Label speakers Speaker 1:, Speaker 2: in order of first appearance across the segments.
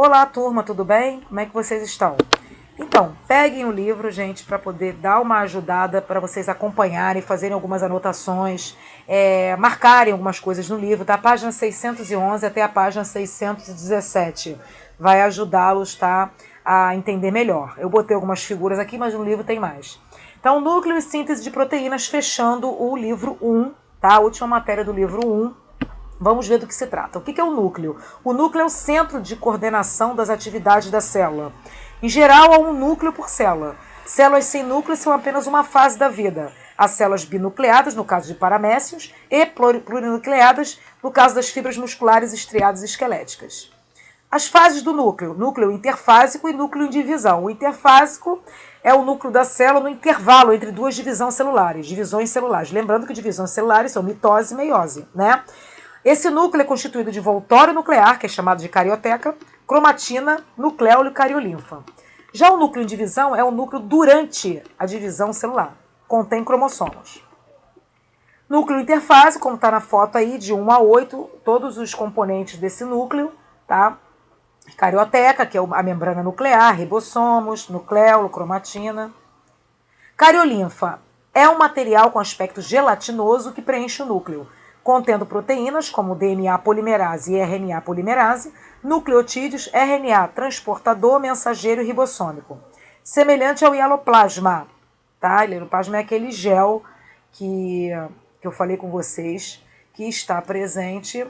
Speaker 1: Olá, turma, tudo bem? Como é que vocês estão? Então, peguem o livro, gente, para poder dar uma ajudada para vocês acompanharem, fazerem algumas anotações, marcarem algumas coisas no livro, da página 611 até a página 617. Vai ajudá-los, tá, a entender melhor. Eu botei algumas figuras aqui, mas no livro tem mais. Então, núcleo e síntese de proteínas, fechando o livro 1, tá? A última matéria do livro 1. Vamos ver do que se trata. O que é o núcleo? O núcleo é o centro de coordenação das atividades da célula. Em geral, há um núcleo por célula. Células sem núcleo são apenas uma fase da vida. Há células binucleadas, no caso de paramécios, e plurinucleadas, no caso das fibras musculares estriadas e esqueléticas. As fases do núcleo: núcleo interfásico e núcleo em divisão. O interfásico é o núcleo da célula no intervalo entre duas divisões celulares. Lembrando que divisões celulares são mitose e meiose, né? Esse núcleo é constituído de voltório nuclear, que é chamado de carioteca, cromatina, nucleolo e cariolinfa. Já o núcleo em divisão é o núcleo durante a divisão celular. Contém cromossomos. Núcleo interfase, como está na foto aí, de 1 a 8, todos os componentes desse núcleo, tá? Carioteca, que é a membrana nuclear, ribossomos, nucleolo, cromatina. Cariolinfa é um material com aspecto gelatinoso que preenche o núcleo, contendo proteínas como DNA polimerase e RNA polimerase, nucleotídeos, RNA transportador, mensageiro e ribossômico. Semelhante ao hialoplasma, tá? O hialoplasma é aquele gel que eu falei com vocês, que está presente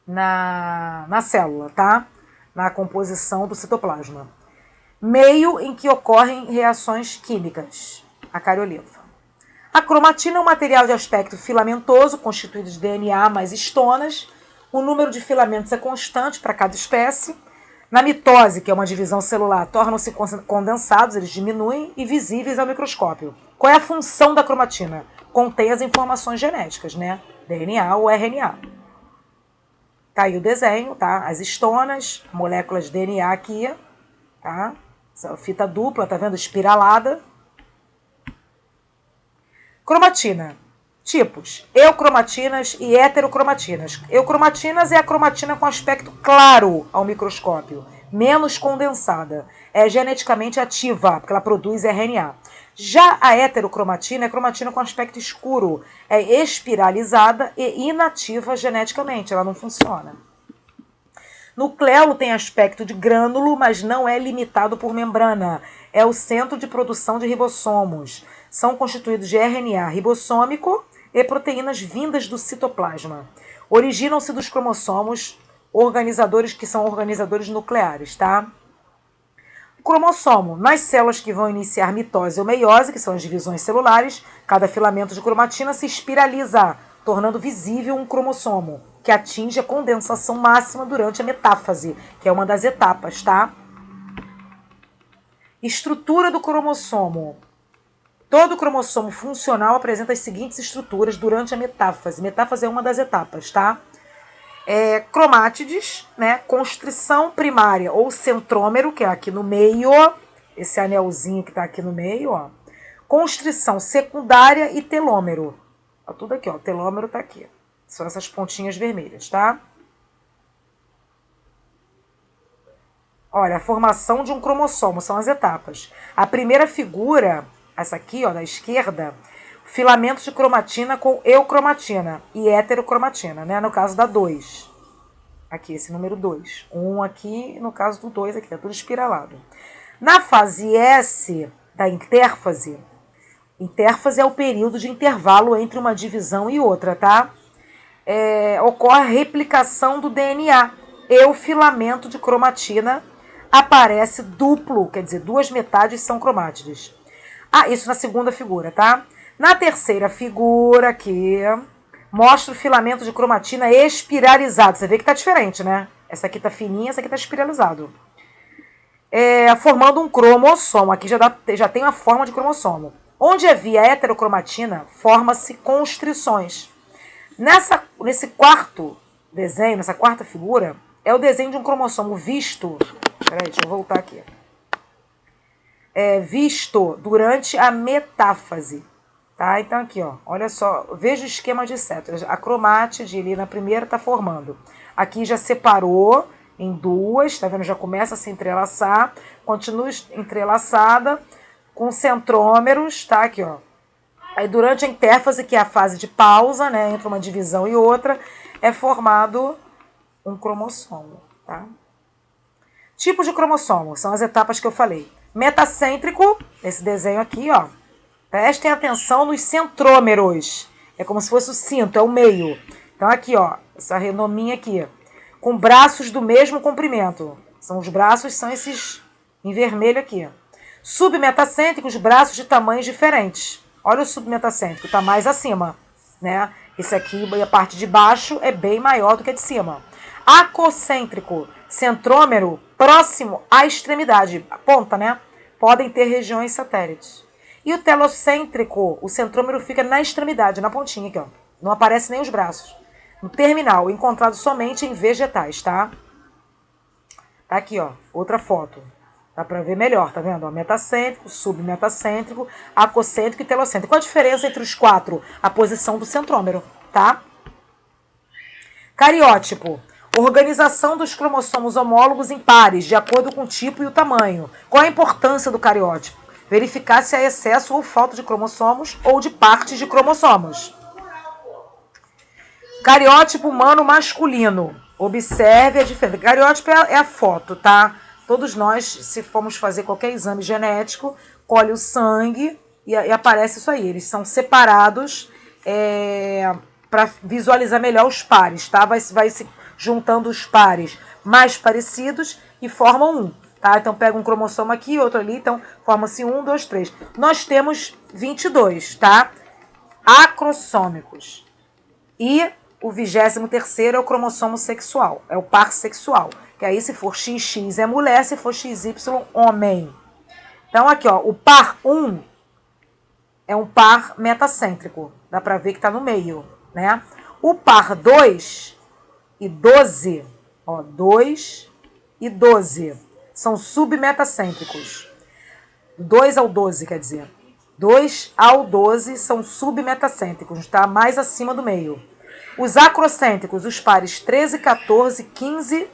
Speaker 1: na célula, tá? Na composição do citoplasma. Meio em que ocorrem reações químicas, a cariolinfa. A cromatina é um material de aspecto filamentoso, constituído de DNA mais estonas. O número de filamentos é constante para cada espécie. Na mitose, que é uma divisão celular, tornam-se condensados, eles diminuem e visíveis ao microscópio. Qual é a função da cromatina? Contém as informações genéticas, né? DNA ou RNA. Tá aí o desenho, tá? As estonas, moléculas de DNA aqui, tá? Essa fita dupla, tá vendo? Espiralada. Cromatina. Tipos: eucromatinas e heterocromatinas. Eucromatinas é a cromatina com aspecto claro ao microscópio, menos condensada. É geneticamente ativa, porque ela produz RNA. Já a heterocromatina é cromatina com aspecto escuro, é espiralizada e inativa geneticamente, ela não funciona. Nucleolo tem aspecto de grânulo, mas não é limitado por membrana. É o centro de produção de ribossomos. São constituídos de RNA ribossômico e proteínas vindas do citoplasma. Originam-se dos cromossomos, organizadores que são organizadores nucleares, tá? O cromossomo, nas células que vão iniciar mitose ou meiose, que são as divisões celulares, cada filamento de cromatina se espiraliza, tornando visível um cromossomo, que atinge a condensação máxima durante a metáfase, que é uma das etapas, tá? Estrutura do cromossomo. Todo cromossomo funcional apresenta as seguintes estruturas durante a metáfase. Metáfase é uma das etapas, tá? Cromátides, né? Constrição primária ou centrômero, que é aqui no meio, ó, esse anelzinho que está aqui no meio, ó. Constrição secundária e telômero. Ó, tudo aqui, ó, o telômero está aqui. São essas pontinhas vermelhas, tá? Olha, a formação de um cromossomo são as etapas. A primeira figura, essa aqui, ó, da esquerda, filamento de cromatina com eucromatina e heterocromatina, né? No caso da 2. Aqui, esse número 2. 1 aqui, no caso do 2 aqui, tá tudo espiralado. Na fase S da intérfase é o período de intervalo entre uma divisão e outra, tá? Ocorre a replicação do DNA e o filamento de cromatina aparece duplo, quer dizer, duas metades são cromátides. Isso na segunda figura, tá? Na terceira figura aqui, mostra o filamento de cromatina espiralizado. Você vê que tá diferente, né? Essa aqui tá fininha, essa aqui tá espiralizado. Formando um cromossomo. Aqui já tem a forma de cromossomo. Onde havia heterocromatina, forma-se constrições. Nesse quarto desenho, nessa quarta figura, é o desenho de um cromossomo visto. Peraí, deixa eu voltar aqui. Visto durante a metáfase. Tá? Então aqui, ó, olha só, veja o esquema de células. A cromátide ali na primeira está formando. Aqui já separou em duas, tá vendo? Já começa a se entrelaçar, continua entrelaçada com centrômeros, tá? Aqui, ó. Aí durante a intérfase, que é a fase de pausa, né, entre uma divisão e outra, é formado um cromossomo, tá? Tipos de cromossomo, são as etapas que eu falei. Metacêntrico, esse desenho aqui, ó. Prestem atenção nos centrômeros. É como se fosse o cinto, é o meio. Então aqui, ó, essa redominha aqui, com braços do mesmo comprimento. Os braços são esses em vermelho aqui. Submetacêntrico, os braços de tamanhos diferentes. Olha o submetacêntrico, está mais acima, né? Esse aqui, a parte de baixo, é bem maior do que a de cima. Acocêntrico, centrômero próximo à extremidade, a ponta, né? Podem ter regiões satélites. E o telocêntrico, o centrômero fica na extremidade, na pontinha aqui, ó. Não aparece nem os braços. No terminal, encontrado somente em vegetais, tá? Tá aqui, ó, outra foto. Dá pra ver melhor, tá vendo? Ó, metacêntrico, submetacêntrico, acocêntrico e telocêntrico. Qual a diferença entre os quatro? A posição do centrômero, tá? Cariótipo. Organização dos cromossomos homólogos em pares, de acordo com o tipo e o tamanho. Qual a importância do cariótipo? Verificar se há excesso ou falta de cromossomos ou de partes de cromossomos. Cariótipo humano masculino. Observe a diferença. Cariótipo é a foto, tá? Todos nós, se formos fazer qualquer exame genético, colhe o sangue e aparece isso aí. Eles são separados para visualizar melhor os pares, tá? Vai se juntando os pares mais parecidos e formam um, tá? Então pega um cromossomo aqui, outro ali, então forma-se 1, 2, 3. Nós temos 22, tá? Acrossômicos. E o 23º é o cromossomo sexual, é o par sexual. Que aí se for XX é mulher, se for XY, homem. Então aqui, ó, o par 1 é um par metacêntrico. Dá pra ver que tá no meio, né? O par 2 e 12, ó, 2 e 12 são submetacêntricos. 2 ao 12, quer dizer. 2 ao 12 são submetacêntricos, tá mais acima do meio. Os acrocêntricos, os pares 13, 14, 15,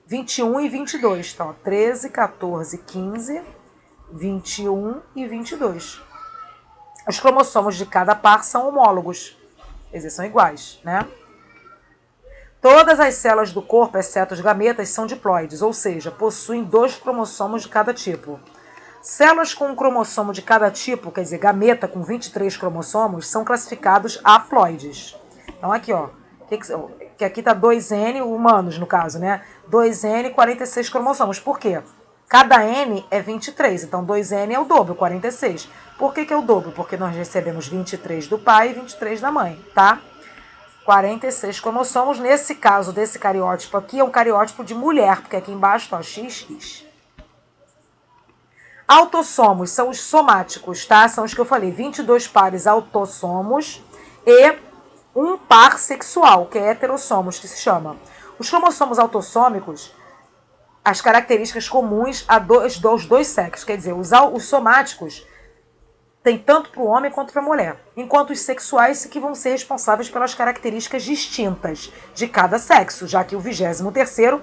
Speaker 1: 21 e 22. Então, 13, 14, 15, 21 e 22. Os cromossomos de cada par são homólogos. Quer dizer, são iguais, né? Todas as células do corpo, exceto os gametas, são diploides, ou seja, possuem 2 cromossomos de cada tipo. Células com um cromossomo de cada tipo, quer dizer, gameta com 23 cromossomos, são classificados haploides. Então aqui, ó, que aqui tá 2N, humanos no caso, né? 2N, 46 cromossomos. Por quê? Cada N é 23, então 2N é o dobro, 46. Por que é o dobro? Porque nós recebemos 23 do pai e 23 da mãe, tá? 46 cromossomos. Nesse caso desse cariótipo aqui, é um cariótipo de mulher, porque aqui embaixo tá XX. Autossomos são os somáticos, tá? São os que eu falei, 22 pares autossomos e um par sexual, que é heterossomos, que se chama. Os cromossomos autossômicos, as características comuns aos dois sexos, quer dizer, os somáticos tem tanto para o homem quanto para a mulher, enquanto os sexuais que vão ser responsáveis pelas características distintas de cada sexo, já que o 23º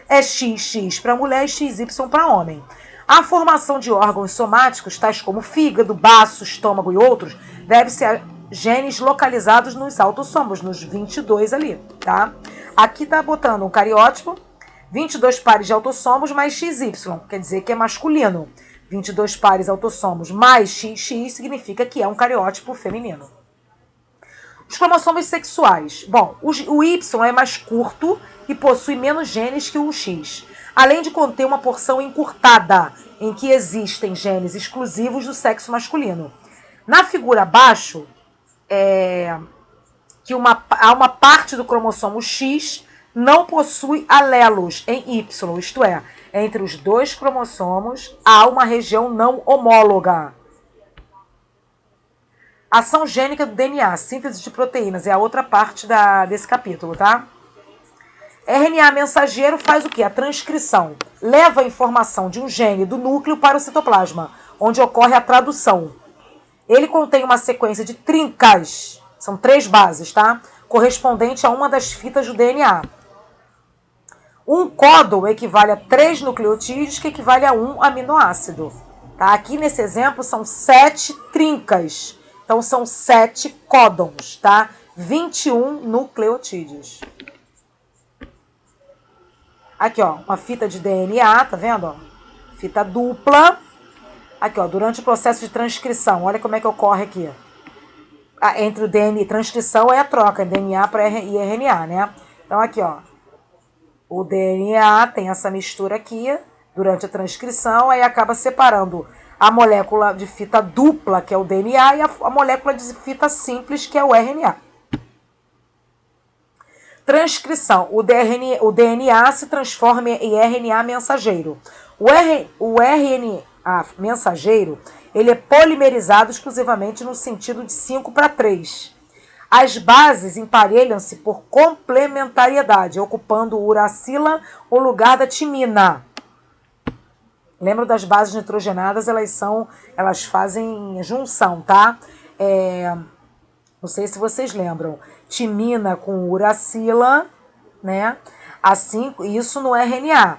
Speaker 1: é XX para mulher e XY para homem. A formação de órgãos somáticos, tais como fígado, baço, estômago e outros, deve-se a genes localizados nos autossomos, nos 22 ali, tá? Aqui tá botando um cariótipo, 22 pares de autossomos mais XY, quer dizer que é masculino. 22 pares autossomos mais XX significa que é um cariótipo feminino. Os cromossomos sexuais. Bom, o Y é mais curto e possui menos genes que o X, além de conter uma porção encurtada, em que existem genes exclusivos do sexo masculino. Na figura abaixo, há uma parte do cromossomo X não possui alelos em Y, isto é, entre os dois cromossomos há uma região não homóloga. Ação gênica do DNA, síntese de proteínas, é a outra parte desse capítulo, tá? RNA mensageiro faz o quê? A transcrição. Leva a informação de um gene do núcleo para o citoplasma, onde ocorre a tradução. Ele contém uma sequência de trincas, são 3 bases, tá? Correspondente a uma das fitas do DNA. Um códon equivale a 3 nucleotídeos, que equivale a um aminoácido. Tá? Aqui nesse exemplo são 7 trincas. Então são 7 códons, tá? 21 nucleotídeos. Aqui, ó, uma fita de DNA, tá vendo? Ó? Fita dupla. Aqui, ó, durante o processo de transcrição, olha como é que ocorre aqui. Entre o DNA e transcrição é a troca, DNA para RNA, né? Então aqui, ó, o DNA tem essa mistura aqui durante a transcrição, aí acaba separando a molécula de fita dupla, que é o DNA, e a molécula de fita simples, que é o RNA. Transcrição. O DNA se transforma em RNA mensageiro. O RNA mensageiro, ele é polimerizado exclusivamente no sentido de 5:3. As bases emparelham-se por complementariedade, ocupando o uracila o lugar da timina. Lembra das bases nitrogenadas? Elas fazem junção, tá? Não sei se vocês lembram. Timina com uracila, né? Assim, isso no RNA.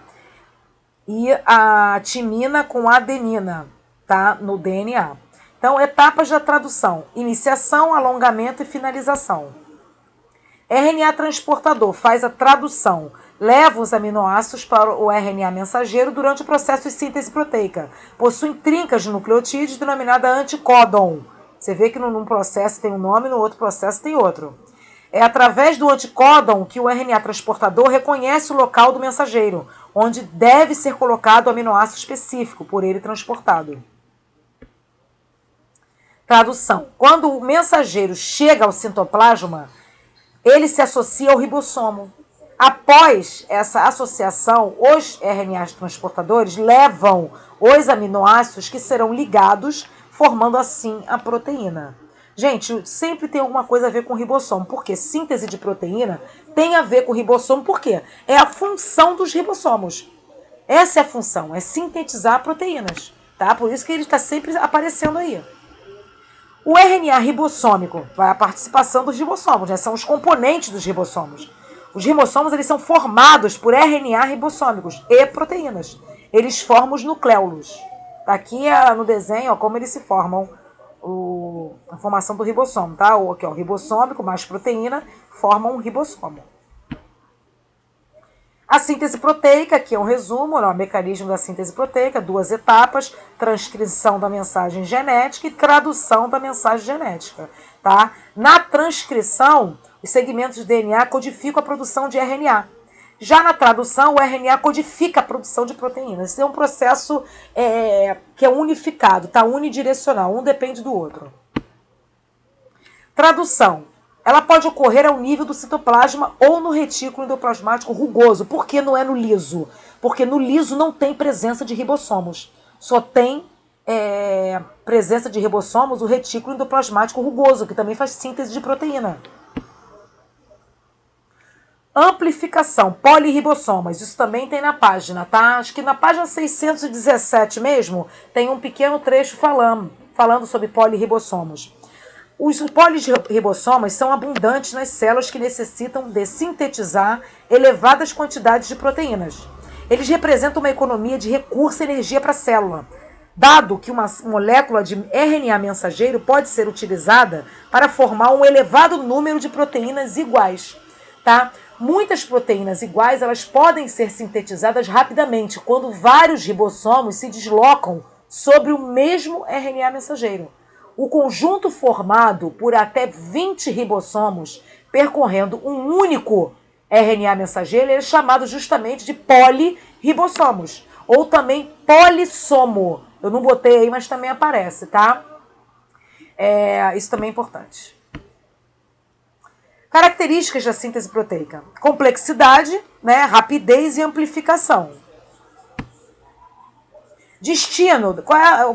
Speaker 1: E a timina com adenina, tá? No DNA. Então, etapas da tradução: iniciação, alongamento e finalização. RNA transportador faz a tradução, leva os aminoácidos para o RNA mensageiro durante o processo de síntese proteica. Possui trincas de nucleotídeos denominada anticódon. Você vê que num processo tem um nome, no outro processo tem outro. É através do anticódon que o RNA transportador reconhece o local do mensageiro, onde deve ser colocado o aminoácido específico por ele transportado. Tradução. Quando o mensageiro chega ao citoplasma, ele se associa ao ribossomo. Após essa associação, os RNAs transportadores levam os aminoácidos que serão ligados, formando assim a proteína. Gente, sempre tem alguma coisa a ver com ribossomo, porque síntese de proteína tem a ver com ribossomo, por quê? É a função dos ribossomos. Essa é a função, é sintetizar proteínas, tá? Por isso que ele está sempre aparecendo aí. O RNA ribossômico vai a participação dos ribossomos, né? São os componentes dos ribossomos. Os ribossomos, eles são formados por RNA ribossômicos e proteínas. Eles formam os nucleolos. Tá aqui no desenho, ó, como eles se formam, a formação do ribossomo, tá? Aqui, ó, o ribossômico mais proteína formam um ribossomo. A síntese proteica, aqui é um resumo, o mecanismo da síntese proteica, 2 etapas: transcrição da mensagem genética e tradução da mensagem genética. Tá? Na transcrição, os segmentos de DNA codificam a produção de RNA. Já na tradução, o RNA codifica a produção de proteínas. Esse é um processo que é unificado, tá? Unidirecional, um depende do outro. Tradução. Ela pode ocorrer ao nível do citoplasma ou no retículo endoplasmático rugoso. Por que não é no liso? Porque no liso não tem presença de ribossomos. Só tem presença de ribossomos o retículo endoplasmático rugoso, que também faz síntese de proteína. Amplificação, polirribossomas. Isso também tem na página, tá? Acho que na página 617 mesmo, tem um pequeno trecho falando sobre polirribossomos. Os polirribossomas são abundantes nas células que necessitam de sintetizar elevadas quantidades de proteínas. Eles representam uma economia de recurso e energia para a célula, dado que uma molécula de RNA mensageiro pode ser utilizada para formar um elevado número de proteínas iguais. Tá? Muitas proteínas iguais elas podem ser sintetizadas rapidamente quando vários ribossomos se deslocam sobre o mesmo RNA mensageiro. O conjunto formado por até 20 ribossomos percorrendo um único RNA mensageiro é chamado justamente de polirribossomos, ou também polissomo. Eu não botei aí, mas também aparece, tá? Isso também é importante. Características da síntese proteica: complexidade, né, rapidez e amplificação. Destino,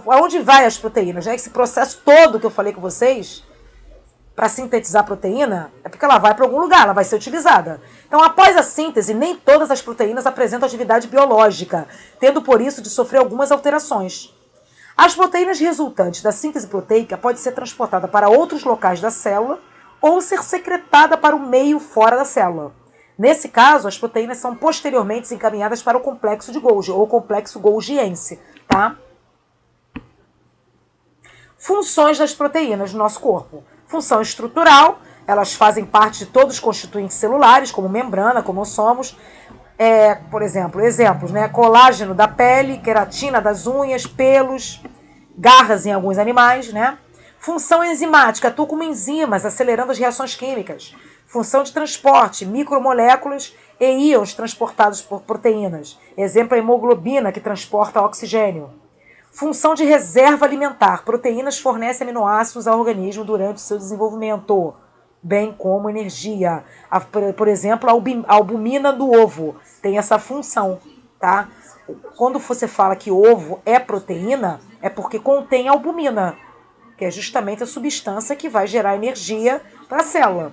Speaker 1: aonde vai as proteínas? Né? Esse processo todo que eu falei com vocês, para sintetizar a proteína, é porque ela vai para algum lugar, ela vai ser utilizada. Então, após a síntese, nem todas as proteínas apresentam atividade biológica, tendo por isso de sofrer algumas alterações. As proteínas resultantes da síntese proteica podem ser transportadas para outros locais da célula ou ser secretada para o meio fora da célula. Nesse caso, as proteínas são posteriormente encaminhadas para o complexo de Golgi, ou complexo golgiense, tá? Funções das proteínas no nosso corpo. Função estrutural, elas fazem parte de todos os constituintes celulares, como membrana, como somos. Por exemplo, exemplos, né? Colágeno da pele, queratina das unhas, pelos, garras em alguns animais, né? Função enzimática, atua como enzimas, acelerando as reações químicas. Função de transporte, micromoléculas e íons transportados por proteínas. Exemplo, a hemoglobina, que transporta oxigênio. Função de reserva alimentar. Proteínas fornecem aminoácidos ao organismo durante o seu desenvolvimento, bem como energia. Por exemplo, a albumina do ovo tem essa função, tá? Quando você fala que ovo é proteína, é porque contém albumina, que é justamente a substância que vai gerar energia para a célula.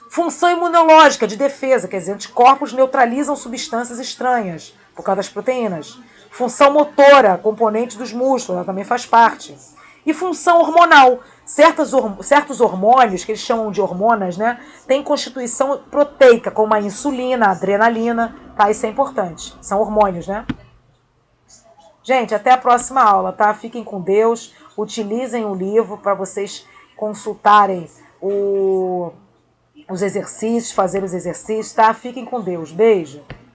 Speaker 1: Função imunológica de defesa, quer dizer, anticorpos neutralizam substâncias estranhas por causa das proteínas. Função motora, componente dos músculos, ela também faz parte. E função hormonal, certos hormônios, que eles chamam de hormonas, né, têm constituição proteica, como a insulina, a adrenalina, tá? Isso é importante. São hormônios, né? Gente, até a próxima aula, tá? Fiquem com Deus, utilizem o livro para vocês consultarem os exercícios, fazer os exercícios, tá? Fiquem com Deus. Beijo.